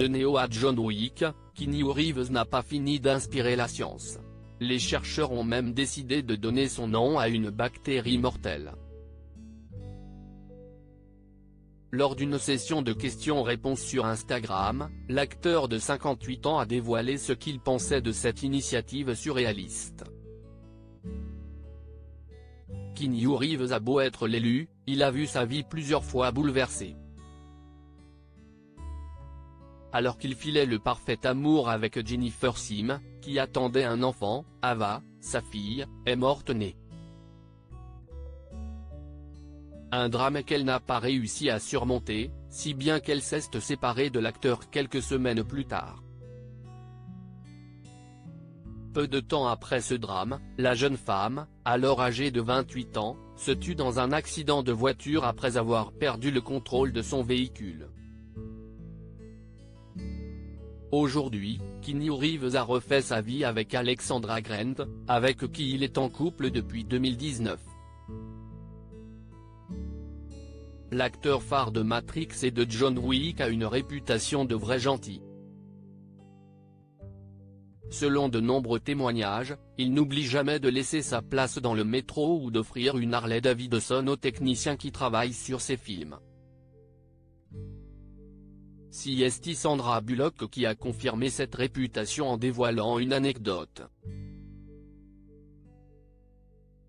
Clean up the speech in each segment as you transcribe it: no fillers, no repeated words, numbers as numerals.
de Neo à John Wick, Keanu Reeves n'a pas fini d'inspirer la science. Les chercheurs ont même décidé de donner son nom à une bactérie mortelle. Lors d'une session de questions-réponses sur Instagram, l'acteur de 58 ans a dévoilé ce qu'il pensait de cette initiative surréaliste. Keanu Reeves a beau être l'élu, il a vu sa vie plusieurs fois bouleversée. Alors qu'il filait le parfait amour avec Jennifer Sim, qui attendait un enfant, Ava, sa fille, est morte née. Un drame qu'elle n'a pas réussi à surmonter, si bien qu'elle s'est séparée de l'acteur quelques semaines plus tard. Peu de temps après ce drame, la jeune femme, alors âgée de 28 ans, se tue dans un accident de voiture après avoir perdu le contrôle de son véhicule. Aujourd'hui, Keanu Reeves a refait sa vie avec Alexandra Grant, avec qui il est en couple depuis 2019. L'acteur phare de Matrix et de John Wick a une réputation de vrai gentil. Selon de nombreux témoignages, il n'oublie jamais de laisser sa place dans le métro ou d'offrir une Harley Davidson aux techniciens qui travaillent sur ses films. C'est Sandra Bullock qui a confirmé cette réputation en dévoilant une anecdote.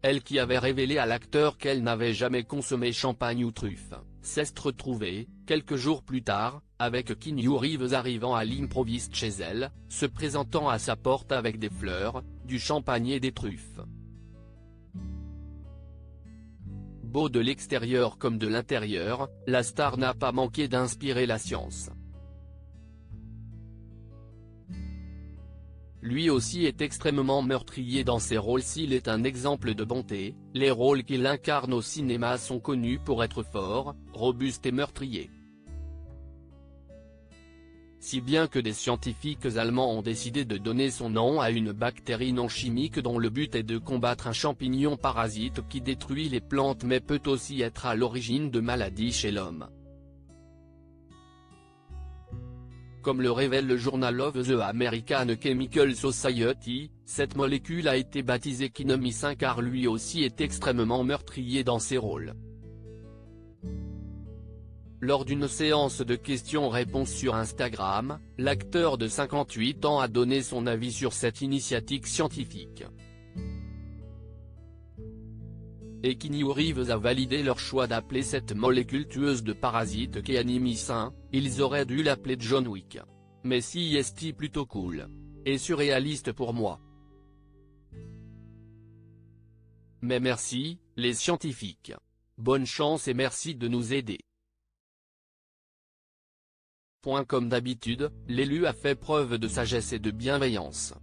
Elle qui avait révélé à l'acteur qu'elle n'avait jamais consommé champagne ou truffe, s'est retrouvée, quelques jours plus tard, avec Keanu Reeves arrivant à l'improviste chez elle, se présentant à sa porte avec des fleurs, du champagne et des truffes. Beau de l'extérieur comme de l'intérieur, la star n'a pas manqué d'inspirer la science. Lui aussi est extrêmement meurtrier dans ses rôles. S'il est un exemple de bonté, les rôles qu'il incarne au cinéma sont connus pour être forts, robustes et meurtriers. Si bien que des scientifiques allemands ont décidé de donner son nom à une bactérie non chimique dont le but est de combattre un champignon parasite qui détruit les plantes mais peut aussi être à l'origine de maladies chez l'homme. Comme le révèle le journal of the American Chemical Society, cette molécule a été baptisée Kinemicin car lui aussi est extrêmement meurtrier dans ses rôles. Lors d'une séance de questions-réponses sur Instagram, l'acteur de 58 ans a donné son avis sur cette initiative scientifique. Et Keanu Reeves a validé leur choix d'appeler cette molécule tueuse de parasites Kinemicin, ils auraient dû l'appeler John Wick. Mais c'est plutôt cool. Et surréaliste pour moi. Mais merci, les scientifiques. Bonne chance et merci de nous aider. Comme d'habitude, l'élu a fait preuve de sagesse et de bienveillance.